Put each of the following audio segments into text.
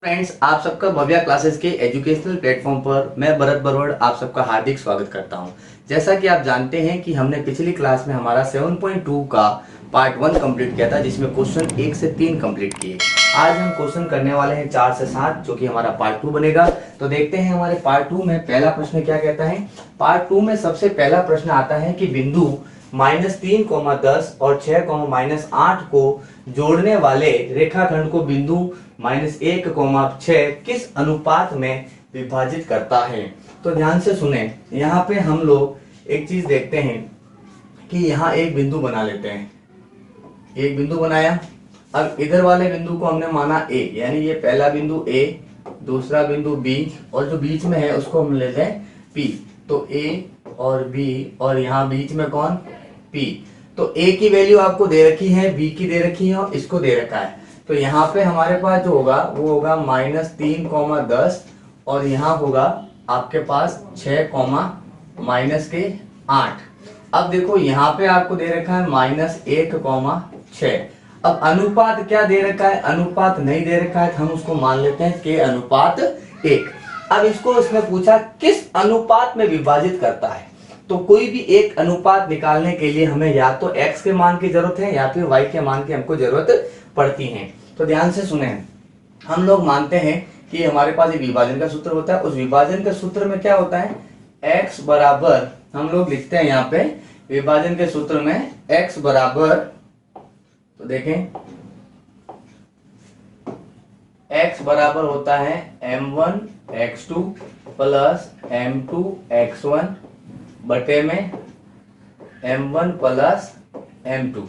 Friends, आप सबका Bhavya classes के एजुकेशनल प्लेटफॉर्म पर मैं भरत बरवड़ आप सबका हार्दिक स्वागत करता हूं। जैसा कि आप जानते हैं कि हमने पिछली क्लास में हमारा 7.2 का पार्ट 1 कंप्लीट किया था, जिसमें क्वेश्चन 1 से 3 कंप्लीट किए। आज हम क्वेश्चन करने वाले हैं 4 से 7, जो कि हमारा पार्ट 2 बनेगा। तो देखते हैं हमारे पार्ट 2 में पहला प्रश्न क्या कहता है। पार्ट 2 में सबसे पहला प्रश्न आता है कि बिंदु -3, 10 और 6, -8 को जोड़ने वाले रेखाखंड को बिंदु -1, 6 किस अनुपात में विभाजित करता है। तो ध्यान से सुने, यहाँ पे हम लोग एक चीज देखते हैं कि यहाँ एक बिंदु बना लेते हैं। एक बिंदु बनाया, अब इधर वाले बिंदु को हमने माना ए, यानी ये पहला बिंदु ए, दूसरा बिंदु बी और जो बीच में है उसको हम लेते हैं पी। तो ए और बी और यहाँ बीच में कौन, पी। तो ए की वैल्यू आपको दे रखी है, बी की दे रखी है और इसको दे रखा है। तो यहाँ पे हमारे पास जो होगा वो होगा -3, 10 और यहाँ होगा आपके पास 6, -8। अब देखो यहाँ पे आपको दे रखा है -1, 6। अब अनुपात क्या दे रखा है, अनुपात नहीं दे रखा है, तो हम उसको मान लेते हैं के अनुपात 1। अब इसको उसने पूछा किस अनुपात में विभाजित करता है। तो कोई भी एक अनुपात निकालने के लिए हमें या तो x के मान की जरूरत है या फिर y के मान की हमको जरूरत पड़ती है। तो ध्यान से सुने, हम लोग मानते हैं कि हमारे पास एक विभाजन का सूत्र होता है। उस विभाजन के सूत्र में क्या होता है, x बराबर, हम लोग लिखते हैं यहाँ पे विभाजन के सूत्र में x बराबर, तो देखें x बराबर होता है m1x2 प्लस m2x1 बटे में m1 प्लस m2।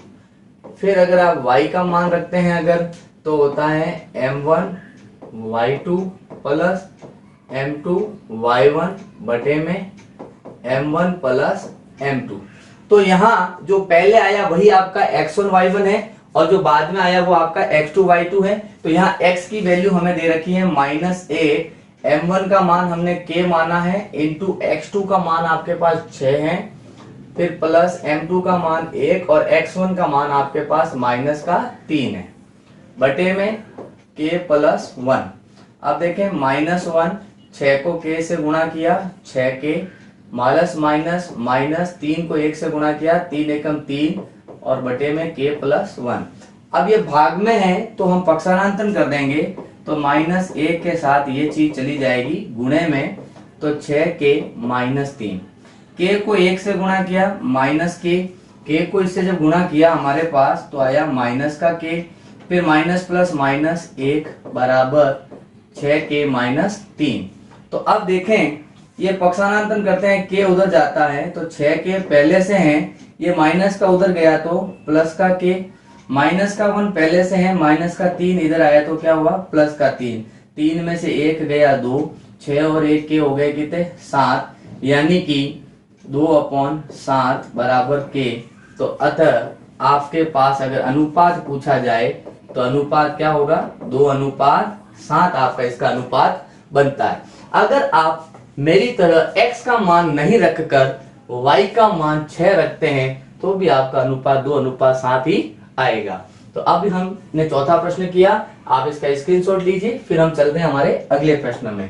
फिर अगर आप y का मान रखते हैं अगर, तो होता है m1y2 प्लस m2y1 बटे में m1 प्लस m2। तो यहाँ जो पहले आया वही आपका x1 y1 है और जो बाद में आया वो आपका x2 y2 है। तो यहाँ x की वैल्यू हमें दे रखी है -1, m1 का मान हमने k माना है, इंटू x2 का मान आपके पास 6 है, फिर प्लस m2 का मान 1 और x1 का मान आपके पास -3 है, बटे में k प्लस 1। अब देखें -1, 6 को k से गुणा किया 6k, -3 को 1 से गुणा किया 3 एकम 3 और बटे में k प्लस 1। अब ये भाग में है तो हम पक्षांतरण कर देंगे, तो -1 के साथ ये चीज चली जाएगी गुणे में, तो 6k -3, k को 1 से गुणा किया -k को इससे जब गुणा किया हमारे पास तो आया माइनस का k, फिर माइनस प्लस -1 बराबर 6k -3। तो अब देखें ये पक्षांतरण करते हैं, k उधर जाता है तो 6k पहले से है, ये माइनस का उधर गया तो प्लस का k, माइनस का 1 पहले से है, माइनस का 3 इधर आया तो क्या हुआ प्लस का 3, 3 में से 1 गया 2, 6 और 1 के हो गए कितने 7, यानी कि 2/7 बराबर k। तो अतः आपके पास अगर अनुपात पूछा जाए तो अनुपात क्या होगा, 2:7 आपका इसका अनुपात बनता है। अगर आप मेरी तरह x का मान नहीं रखकर y का मान 6 रखते हैं तो भी आपका अनुपात 2:7 ही आएगा। तो अब हमने चौथा प्रश्न किया, आप इसका स्क्रीनशॉट लीजिए, फिर हम चलते हैं हमारे अगले प्रश्न में।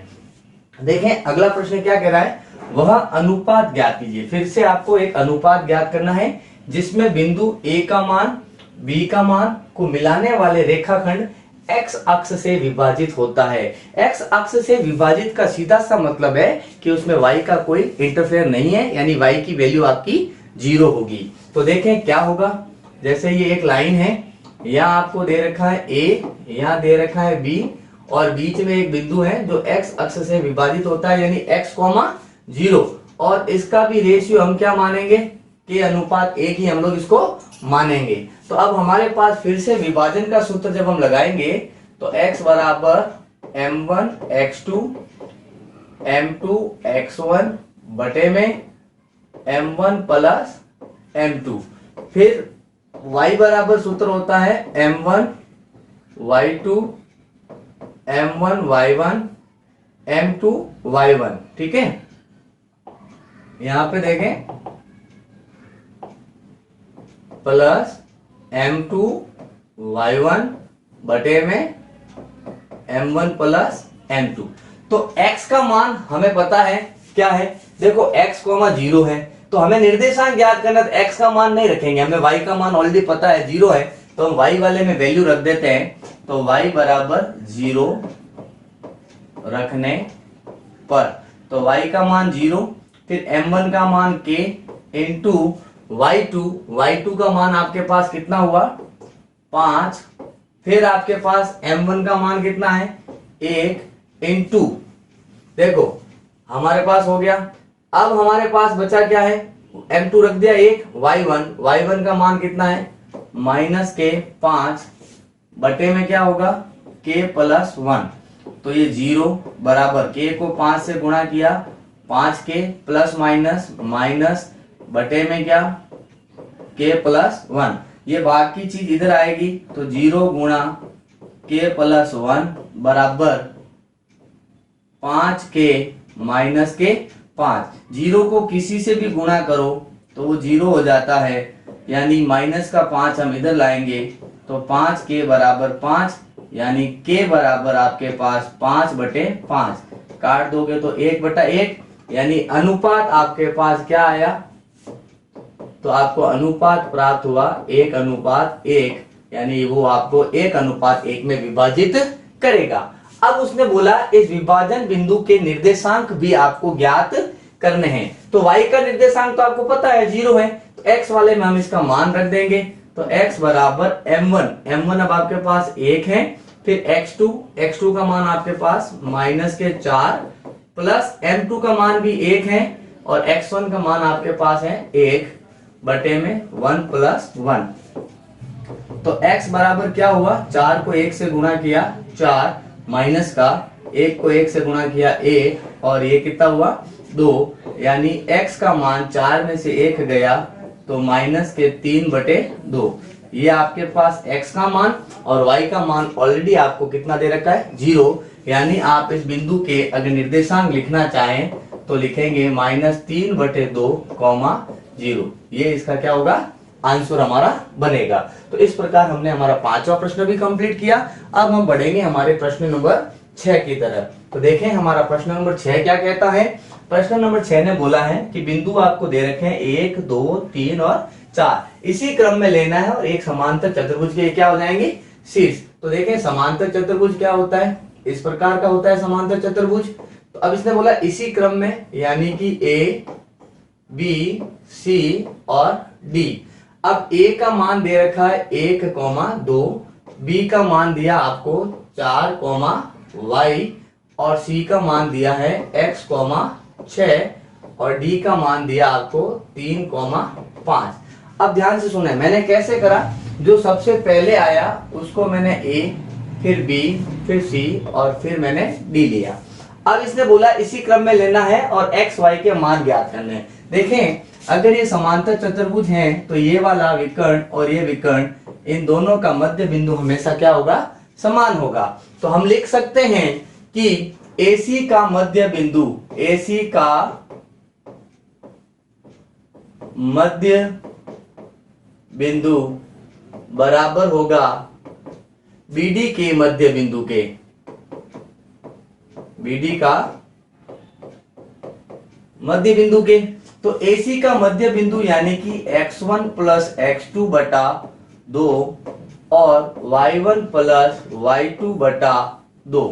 देखें अगला प्रश्न क्या कह रहा है, वह अनुपात ज्ञात कीजिए। फिर से आपको एक अनुपात ज्ञात करना है जिसमें बिंदु a का मान b का मान को मिलाने वाले रेखाखंड x अक्ष से विभाजित होता है। x अक्ष से विभाजित का सीधा सा मतलब है कि उसमें y का कोई इंटरफेयर नहीं है, यानी y की वैल्यू आपकी 0 होगी। तो देखें क्या होगा, जैसे ये एक लाइन है, यहाँ आपको दे रखा है a, यहाँ दे रखा है b और बीच में एक बिंदु है जो x अक्ष से विभाजित होता है, यानी x, 0, और इसका भी रेशियो हम क्या मानेंगे, के अनुपात 1 ही हम लोग इसको मानेंगे। तो अब हमारे पास फिर से विभाजन का सूत्र जब हम लगाएंगे तो x बराबर m1x2 m2x1 बटे में m1 प्लस m2, फिर y बराबर सूत्र होता है m1y2 m1y1 m2y1। ठीक है, यहां पे देखें प्लस m2y1 बटे में m1 प्लस m2। तो x का मान हमें पता है क्या है, देखो x, 0 है, तो हमें निर्देशांक ज्ञात करना, तो x का मान नहीं रखेंगे, हमें y का मान ऑलरेडी पता है 0 है, तो हम y वाले में वैल्यू रख देते हैं। तो y बराबर 0 रखने पर, तो y का मान 0, फिर m1 का मान k इंटू y2 का मान आपके पास कितना हुआ 5, फिर आपके पास m1 का मान कितना है 1 इंटू, देखो हमारे पास हो गया। अब हमारे पास बचा क्या है, m2 रख दिया 1, y1 का मान कितना है माइनस के 5 बटे में क्या होगा k प्लस 1, तो ये 0 बराबर k को 5 से गुणा किया 5k प्लस माइनस बटे में क्या k प्लस 1, ये बाकी चीज इधर आएगी, तो 0 गुणा k प्लस 1 बराबर 5k माइनस के 5। 0 को किसी से भी गुणा करो तो वो 0 हो जाता है, यानी माइनस का 5 हम इधर लाएंगे तो 5k बराबर 5, यानी k बराबर आपके पास 5 बटे 5, काट दोगे तो 1 बटा 1, यानी अनुपात आपके पास क्या आया, तो आपको अनुपात प्राप्त हुआ 1:1, यानी वो आपको 1:1 में विभाजित करेगा। अब उसने बोला इस विभाजन बिंदु के निर्देशांक भी आपको ज्ञात करने हैं, तो y का निर्देशांक तो आपको पता है 0 है, तो x वाले में हम इसका मान रख देंगे, तो x बराबर m1 अब आपके पास 1 है, फिर x2 का मान आपके पास माइनस के 4 प्लस m2 का मान भी 1 है, और x1 का मान आपके पास है 1 बटे में 1 प्लस 1, तो x बराबर क्या हुआ, 4 को 1 से गुणा किया 4, माइनस का 1 को 1 से गुणा किया 1, और ये कितना हुआ 2, यानी x का मान 4 में से 1 गया तो माइनस के 3 बटे 2, ये आपके पास x का मान, और y का मान ऑलरेडी आपको कितना दे रखा है 0, यानी आप इस बिंदु के अगर निर्देशांक लिखना चाहें तो लिखेंगे -3 बटे 2, 0, ये इसका क्या होगा आंसर हमारा बनेगा। तो इस प्रकार हमने हमारा 5वां प्रश्न भी कंप्लीट किया। अब हम बढ़ेंगे हमारे प्रश्न नंबर 6 की तरफ। तो देखें हमारा प्रश्न नंबर 6 क्या कहता है। प्रश्न नंबर 6 ने बोला है कि बिंदु आपको दे रखे हैं 1, 2, 3 और 4, इसी क्रम में लेना है और एक समांतर चतुर्भुज के क्या हो जाएंगे शीर्ष। तो देखें समांतर चतुर्भुज क्या होता है, इस प्रकार का होता है समांतर चतुर्भुज। तो अब इसने बोला इसी क्रम में, यानी कि A, B, C और D। अब A का मान दे रखा है 1,2, B का मान दिया आपको 4, y और C का मान दिया है x, 6 और D का मान दिया आपको 3, 5। अब ध्यान से सुने, मैंने कैसे करा, जो सबसे पहले आया उसको मैंने A, फिर B, फिर C और फिर मैंने D लिया। अब इसने बोला इसी क्रम में लेना है और x, y के मान ज्ञात करने हैं। देखें अगर ये समांतर चतुर्भुज हैं तो ये वाला विकर्ण और ये विकर्ण, इन दोनों का मध्य बिंदु हमेशा क्या होगा, समान होगा। तो हम लिख सकते हैं कि AC का मध्य बिंदु, AC का मध्य बिंदु बराबर होगा BD के मध्य बिंदु के, BD का मध्य बिंदु के। तो AC का मध्य बिंदु यानी कि x1 प्लस x2 बटा 2 और y1 प्लस y2 बटा 2,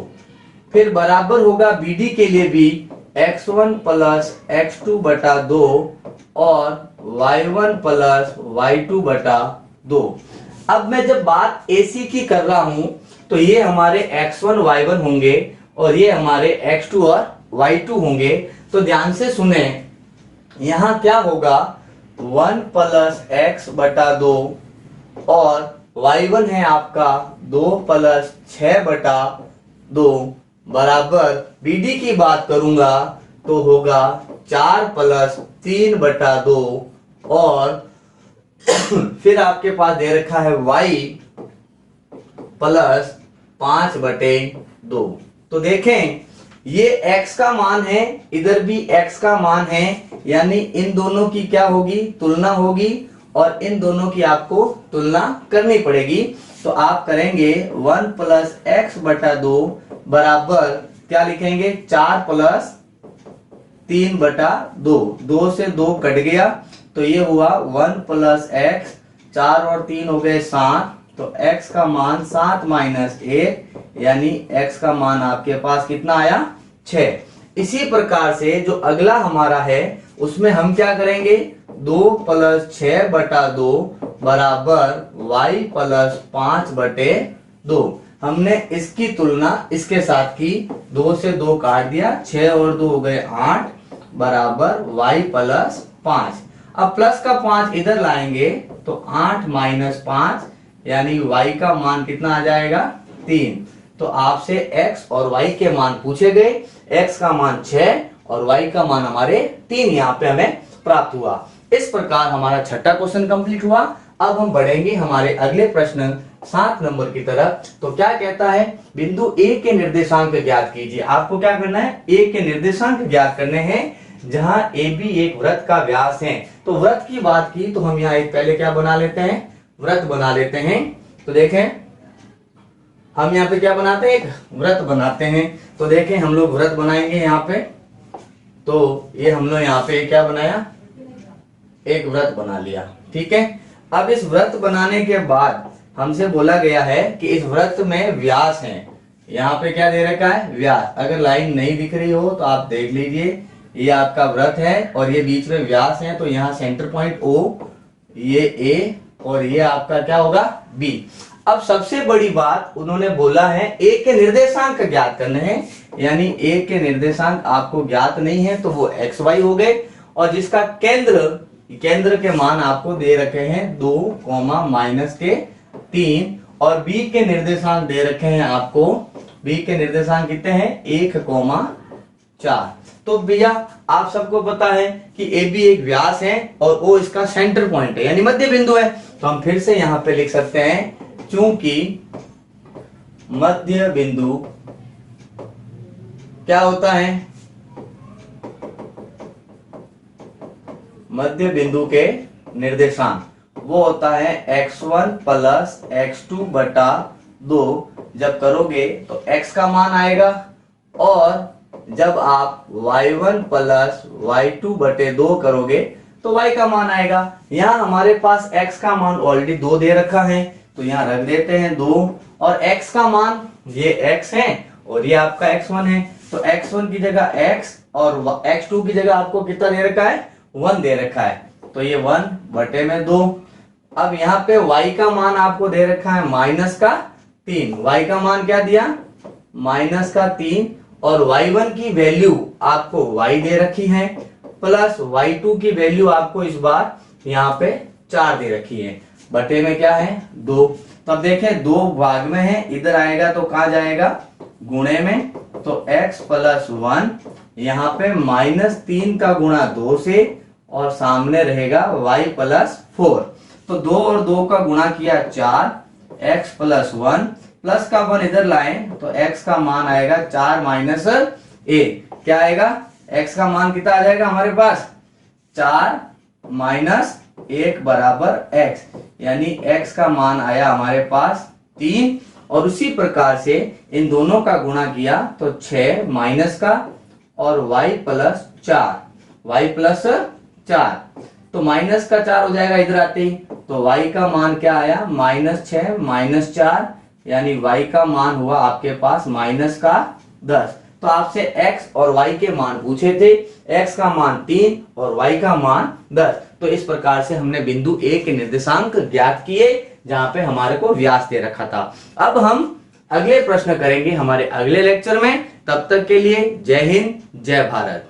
फिर बराबर होगा BD के लिए भी x1 प्लस x2 बटा 2 और y1 प्लस y2 बटा 2। अब मैं जब बात AC की कर रहा हूं तो ये हमारे x1 y1 होंगे और ये हमारे x2 और y2 होंगे। तो ध्यान से सुने, यहां क्या होगा 1 प्लस x बटा 2 और y1 है आपका 2 प्लस 6 बटा 2 बराबर BD की बात करूंगा तो होगा 4 प्लस 3 बटा 2 और फिर आपके पास दे रखा है y प्लस 5 बटे 2। तो देखें ये x का मान है, इधर भी x का मान है, यानी इन दोनों की क्या होगी, तुलना होगी और इन दोनों की आपको तुलना करनी पड़ेगी। तो आप करेंगे 1 प्लस x बटा 2 बराबर क्या लिखेंगे 4 प्लस 3/2, 2 से 2 कट गया तो ये हुआ 1 प्लस एक्स, 4 और 3 हो गए 7, तो x का मान 7 माइनस 1 यानी x का मान आपके पास कितना आया 6। इसी प्रकार से जो अगला हमारा है उसमें हम क्या करेंगे 2 प्लस 6/2 बराबर y प्लस 5/2। हमने इसकी तुलना इसके साथ की, 2 से 2 काट दिया, 6 और 2 हो गए 8 बराबर y प्लस 5। अब प्लस का 5 इधर लाएंगे तो 8 माइनस 5 यानी y का मान कितना आ जाएगा 3। तो आपसे x और y के मान पूछे गए, x का मान 6 और y का मान हमारे 3 यहाँ पे हमें प्राप्त हुआ। इस प्रकार हमारा छठा क्वेश्चन कंप्लीट हुआ। अब हम बढ़ेंगे हमारे अगले प्रश्न 7 नंबर की तरफ। तो क्या कहता है, बिंदु A के निर्देशांक ज्ञात कीजिए। आपको क्या करना है, A के निर्देशांक ज्ञात करने हैं जहां AB एक वृत्त का व्यास है। तो वृत्त की बात की तो हम यहाँ एक पहले क्या बना लेते हैं, वृत्त बना लेते हैं। तो देखें हम यहाँ पे क्या बनाते हैं, एक वृत्त बनाते हैं। तो देखें हम लोग वृत्त बनाएंगे यहाँ पे। तो ये हम लोग यहाँ पे क्या बनाया, एक वृत्त बना लिया, ठीक है। अब इस वृत्त बनाने के बाद हमसे बोला गया है कि इस वृत्त में व्यास है। यहाँ पे क्या दे रखा है, व्यास। अगर लाइन नहीं दिख रही हो तो आप देख लीजिए, ये आपका वृत्त है और ये बीच में व्यास है। तो यहाँ सेंटर पॉइंट O, ये A और ये आपका क्या होगा B। अब सबसे बड़ी बात उन्होंने बोला है A के निर्देशांक ज्ञात करने हैं, यानी A के निर्देशांक आपको ज्ञात नहीं है तो वो XY हो गए। और जिसका केंद्र के मान आपको दे रखे हैं 2, -3 और B के निर्देशांक दे रखे हैं आपको, B के निर्देशांक कितने हैं 1,4। तो भैया आप सबको पता है कि AB एक व्यास है और O इसका सेंटर पॉइंट है यानी मध्य बिंदु है। तो हम फिर से यहां पे लिख सकते हैं, चूंकि मध्य बिंदु क्या होता है, मध्य बिंदु के निर्देशांक वो होता है x1 प्लस x2/2। जब करोगे तो x का मान आएगा और जब आप y1 प्लस y2/2 करोगे तो y का मान आएगा। यहाँ हमारे पास x का मान ऑलरेडी 2 दे रखा है तो यहाँ रख देते हैं 2 और x का मान ये x है और ये आपका x1 है। तो x1 की जगह x और x2 की जगह आपको कितना दे रखा है 1 दे रखा है, तो ये 1/2। अब यहाँ पे y का मान आपको दे रखा है -3। y का मान क्या दिया -3 और y1 की वैल्यू आपको y दे रखी है प्लस y2 की वैल्यू आपको इस बार यहाँ पे 4 दे रखी है, बटे में क्या है 2। तो अब देखें 2 भाग में है, इधर आएगा तो कहाँ जाएगा गुणे में, तो x प्लस 1 यहाँ पे -3 का गुणा 2 से और सामने रहेगा y प्लस 4। तो 2 और 2 का गुणा किया 4, x प्लस 1 प्लस का 1 इधर लाएं तो x का मान आएगा 4 माइनस a। क्या आएगा, x का मान कितना आ जाएगा हमारे पास 4 माइनस 1 बराबर x, यानी x का मान आया हमारे पास 3। और उसी प्रकार से इन दोनों का गुणा किया तो 6 माइनस का और y प्लस 4, तो माइनस का 4 हो जाएगा इधर आते ही। तो y का मान क्या आया -6 माइनस 4 यानी y का मान हुआ आपके पास -10। तो आपसे x और y के मान पूछे थे, x का मान 3 और y का मान 10। तो इस प्रकार से हमने बिंदु A के निर्देशांक ज्ञात किए जहां पे हमारे को व्यास दे रखा था। अब हम अगले प्रश्न करेंगे हमारे अगले लेक्चर में। तब तक के लिए जय हिंद, जय भारत।